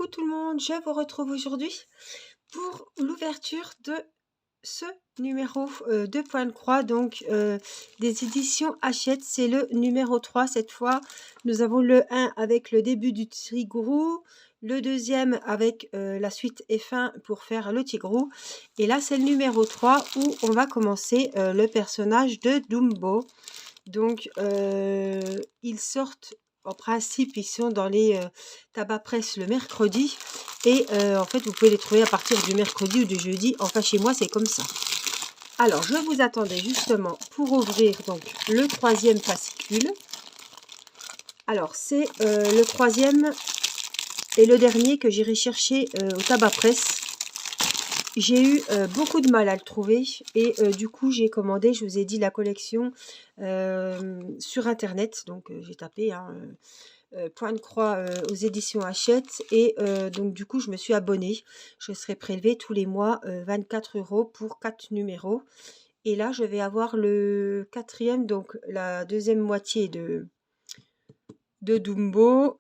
Coucou tout le monde, je vous retrouve aujourd'hui pour l'ouverture de ce numéro 2 points de croix, donc des éditions Hachette. C'est le numéro 3 cette fois. Nous avons le 1 avec le début du Tigrou, le deuxième avec la suite et fin pour faire le Tigrou. Et là c'est le numéro 3 où on va commencer le personnage de Dumbo. Donc ils sortent. En principe, ils sont dans les tabac presse le mercredi. Et en fait, vous pouvez les trouver à partir du mercredi ou du jeudi. Enfin, chez moi, c'est comme ça. Alors, je vous attendais justement pour ouvrir donc le troisième fascicule. Alors, c'est le troisième et le dernier que j'irai chercher au tabac presse. J'ai eu beaucoup de mal à le trouver et du coup j'ai commandé, je vous ai dit, la collection sur internet. Donc j'ai tapé point de croix aux éditions Hachette et donc du coup je me suis abonnée. Je serai prélevée tous les mois 24 € pour 4 numéros. Et là je vais avoir le quatrième, donc la deuxième moitié de Dumbo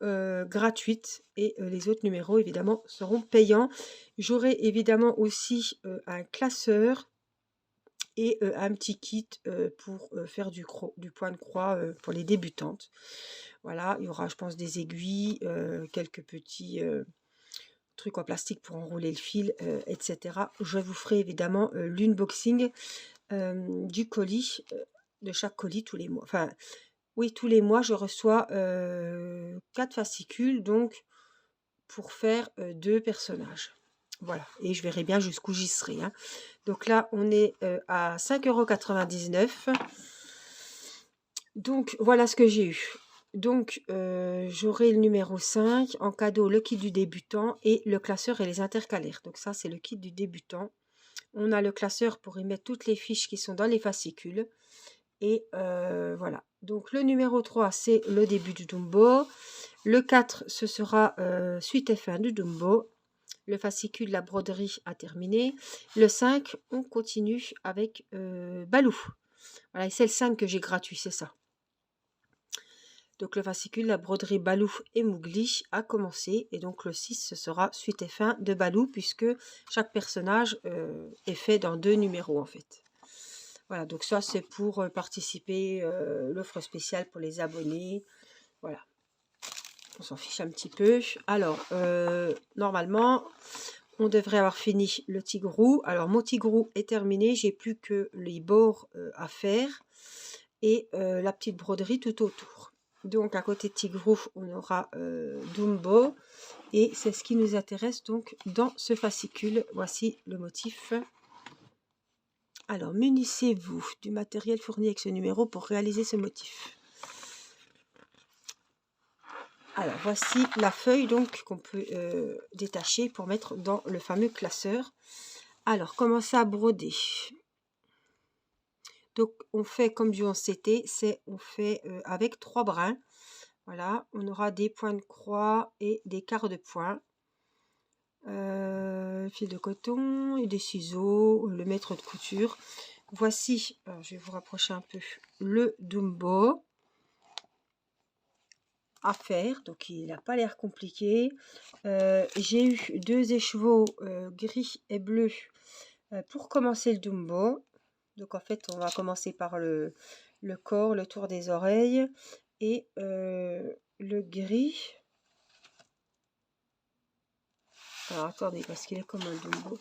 gratuite et les autres numéros évidemment seront payants. J'aurai évidemment aussi un classeur et un petit kit pour faire du point de croix pour les débutantes. Voilà, il y aura je pense des aiguilles, quelques petits trucs en plastique pour enrouler le fil, etc. Je vous ferai évidemment l'unboxing du colis, de chaque colis tous les mois. Enfin, oui, tous les mois, je reçois 4 fascicules, donc pour faire 2 personnages. Voilà, et je verrai bien jusqu'où j'y serai. Hein. Donc là, on est à 5,99 €. Donc, voilà ce que j'ai eu. Donc, j'aurai le numéro 5, en cadeau le kit du débutant et le classeur et les intercalaires. Donc ça, c'est le kit du débutant. On a le classeur pour y mettre toutes les fiches qui sont dans les fascicules. Et voilà. Donc le numéro 3, c'est le début du Dumbo. Le 4, ce sera suite et fin du Dumbo. Le fascicule, la broderie a terminé. Le 5, on continue avec Balou. Voilà, et c'est le 5 que j'ai gratuit, c'est ça. Donc le fascicule, la broderie Balou et Mougli a commencé. Et donc le 6, ce sera suite et fin de Balou, puisque chaque personnage est fait dans 2 numéros en fait. Voilà, donc ça c'est pour participer, l'offre spéciale pour les abonnés. Voilà, on s'en fiche un petit peu. Alors, normalement, on devrait avoir fini le Tigrou. Alors, mon Tigrou est terminé, j'ai plus que les bords à faire et la petite broderie tout autour. Donc, à côté de Tigrou, on aura Dumbo et c'est ce qui nous intéresse donc dans ce fascicule. Voici le motif. Alors, munissez-vous du matériel fourni avec ce numéro pour réaliser ce motif. Alors, voici la feuille donc qu'on peut détacher pour mettre dans le fameux classeur. Alors, commencez à broder. Donc, on fait comme du 11CT, c'est on fait avec 3 brins. Voilà, on aura des points de croix et des quarts de point. Fil de coton et des ciseaux, le maître de couture. Voici, alors je vais vous rapprocher un peu, le Dumbo à faire. Donc, il n'a pas l'air compliqué. J'ai eu 2 écheveaux gris et bleu pour commencer le Dumbo. Donc, en fait, on va commencer par le corps, le tour des oreilles et le gris. Alors, attendez, parce qu'il est comme un Dumbo.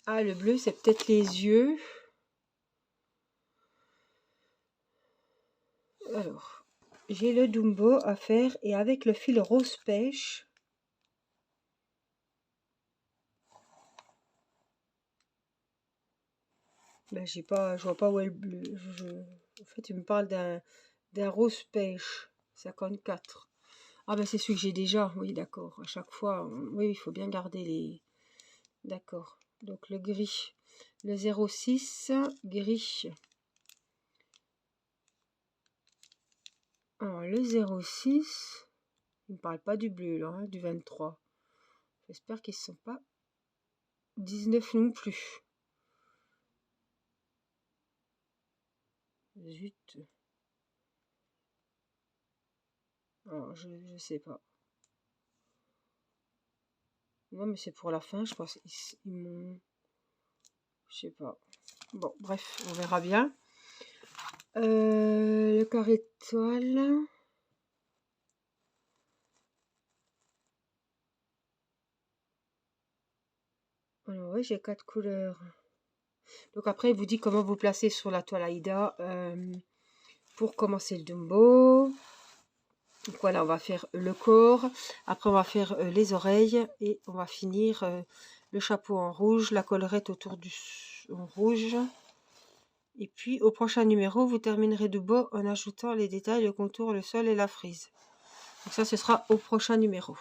Ah, le bleu, c'est peut-être les yeux. Alors, j'ai le Dumbo à faire et avec le fil rose pêche. Ben, je vois pas où est le bleu. En fait, il me parle d'un rose pêche 54. Ah ben c'est celui que j'ai déjà, oui d'accord. À chaque fois, oui, il faut bien garder les... D'accord. Donc le gris. Le 06, gris. Alors le 06, il ne parle pas du bleu là, hein, du 23. J'espère qu'ils ne sont pas 19 non plus. Zut. Alors, je sais pas. Non, mais c'est pour la fin, je pense. Ils m'ont... Je sais pas. Bon, bref, on verra bien. Le carré de toile. Alors oui, j'ai 4 couleurs. Donc après, il vous dit comment vous placer sur la toile Aïda pour commencer le Dumbo. Donc voilà, on va faire le corps. Après, on va faire les oreilles et on va finir le chapeau en rouge, la collerette autour du en rouge. Et puis, au prochain numéro, vous terminerez Dumbo en ajoutant les détails, le contour, le sol et la frise. Donc ça, ce sera au prochain numéro.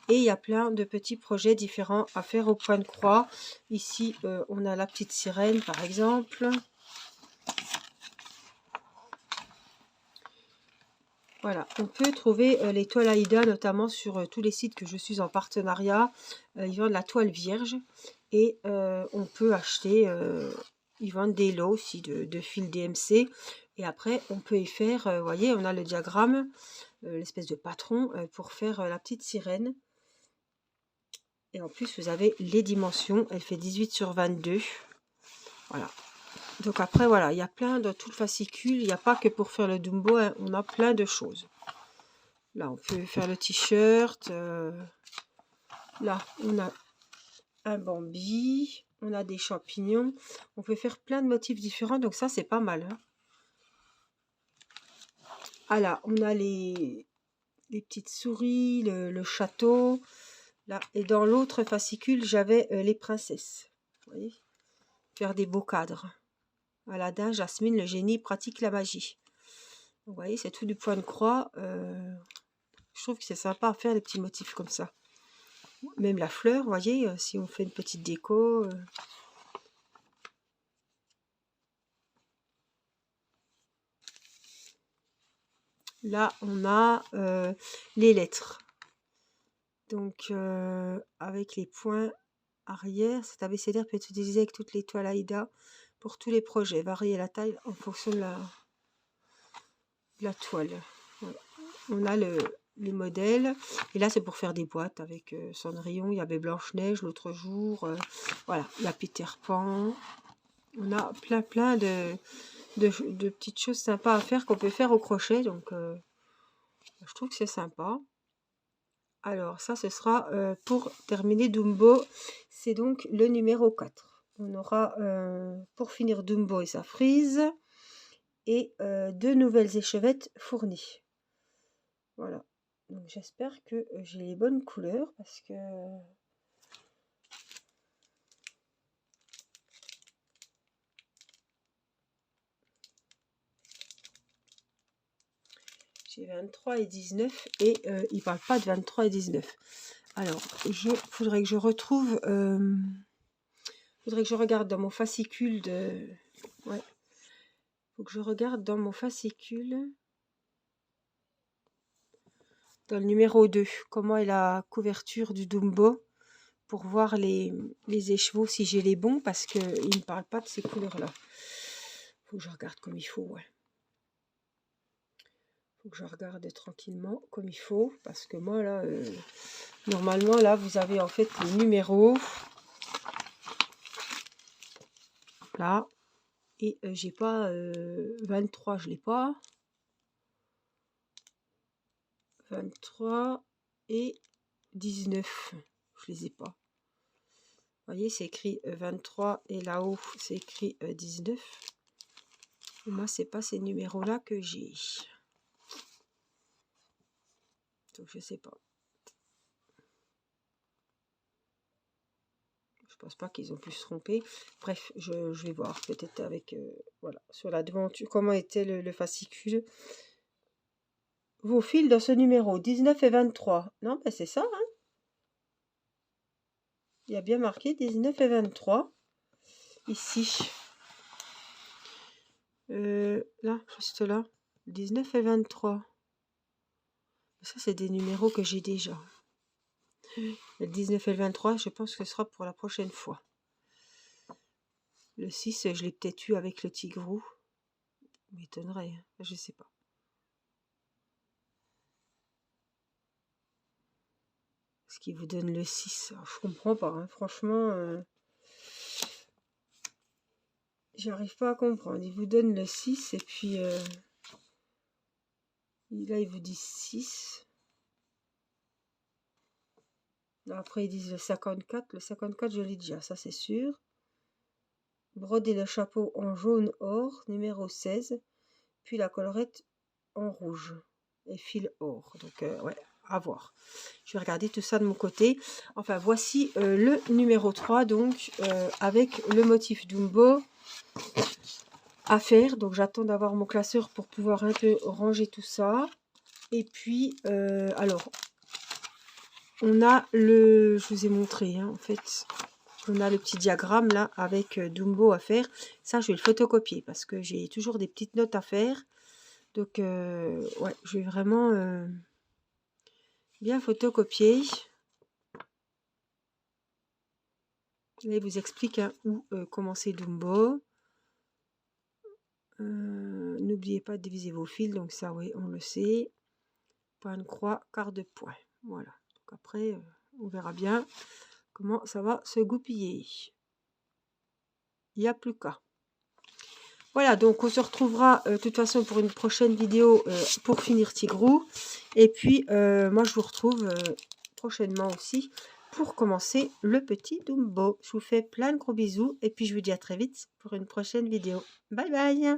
Et il y a plein de petits projets différents à faire au point de croix. Ici, on a la petite sirène, par exemple. Voilà, on peut trouver les toiles Aïda, notamment sur tous les sites que je suis en partenariat. Ils vendent la toile vierge. Et on peut acheter, ils vendent des lots aussi de fil DMC. Et après, on peut y faire, vous voyez, on a le diagramme, l'espèce de patron pour faire la petite sirène. Et en plus, vous avez les dimensions. Elle fait 18 sur 22. Voilà. Donc après, voilà, il y a plein de tout le fascicule. Il n'y a pas que pour faire le Dumbo, hein, on a plein de choses. Là, on peut faire le t-shirt. Là, on a un Bambi. On a des champignons. On peut faire plein de motifs différents. Donc ça, c'est pas mal. Hein. Ah là, on a les petites souris, le château. Là, et dans l'autre fascicule, j'avais les princesses. Vous voyez, faire des beaux cadres. Aladdin, Jasmine, le génie pratique la magie. Vous voyez, c'est tout du point de croix. Je trouve que c'est sympa à faire des petits motifs comme ça. Même la fleur, vous voyez, si on fait une petite déco. Là, on a les lettres. Donc, avec les points arrière, cet abécédaire peut être utilisé avec toutes les toiles Aïda pour tous les projets. Varier la taille en fonction de la toile. Voilà. On a les modèles. Et là, c'est pour faire des boîtes avec Cendrillon. Il y avait Blanche-Neige l'autre jour. Voilà, il y a Peter Pan. On a plein de petites choses sympas à faire qu'on peut faire au crochet. Donc, je trouve que c'est sympa. Alors, ça, ce sera pour terminer Dumbo. C'est donc le numéro 4. On aura, pour finir, Dumbo et sa frise. Et 2 nouvelles échevettes fournies. Voilà. Donc, j'espère que j'ai les bonnes couleurs parce que... J'ai 23 et 19 et il ne parle pas de 23 et 19. Alors, faudrait que je retrouve... faudrait que je regarde dans mon fascicule de... Ouais. Faut que je regarde dans mon fascicule... Dans le numéro 2, comment est la couverture du Dumbo pour voir les écheveaux si j'ai les bons parce qu'il ne parle pas de ces couleurs-là. Faut que je regarde comme il faut, ouais. Faut que je regarde tranquillement comme il faut parce que moi là, normalement là vous avez en fait les numéros là et j'ai pas 23, je l'ai pas. 23 et 19, je les ai pas. Vous voyez, c'est écrit 23 et là-haut, c'est écrit 19. Et moi, c'est pas ces numéros-là que j'ai. Donc, je sais pas. Je pense pas qu'ils ont pu se tromper. Bref, je vais voir. Peut-être avec... voilà, sur la devanture, comment était le fascicule. Vos fils dans ce numéro, 19 et 23. Non, ben c'est ça, hein. Il y a bien marqué 19 et 23. Ici. Là, juste là. 19 et 23. Ça, c'est des numéros que j'ai déjà. Le 19 et le 23, je pense que ce sera pour la prochaine fois. Le 6, je l'ai peut-être eu avec le tigrou. M'étonnerait, hein. Je sais pas. qui vous donne le 6. Alors, je comprends pas, hein. Franchement, j'arrive pas à comprendre. Il vous donne le 6 et puis là, il vous dit 6. Après, ils disent le 54. Le 54, je l'ai déjà, ça c'est sûr. Broder le chapeau en jaune or, numéro 16. Puis la collerette en rouge et fil or. Donc, ouais, à voir. Je vais regarder tout ça de mon côté. Enfin, voici le numéro 3, donc, avec le motif Dumbo à faire. Donc, j'attends d'avoir mon classeur pour pouvoir un peu ranger tout ça. Et puis, alors, on a le... Je vous ai montré, hein, en fait... On a le petit diagramme là avec Dumbo à faire. Ça, je vais le photocopier parce que j'ai toujours des petites notes à faire. Donc, ouais, je vais vraiment bien photocopier. Là, il vous explique hein, où commencer Dumbo. N'oubliez pas de diviser vos fils. Donc ça, oui, on le sait. Point de croix, quart de point. Voilà. Donc après, on verra bien comment ça va se goupiller. Il n'y a plus qu'à. Voilà, donc on se retrouvera de toute façon pour une prochaine vidéo pour finir Tigrou. Et puis, moi je vous retrouve prochainement aussi pour commencer le petit Dumbo. Je vous fais plein de gros bisous et puis je vous dis à très vite pour une prochaine vidéo. Bye bye!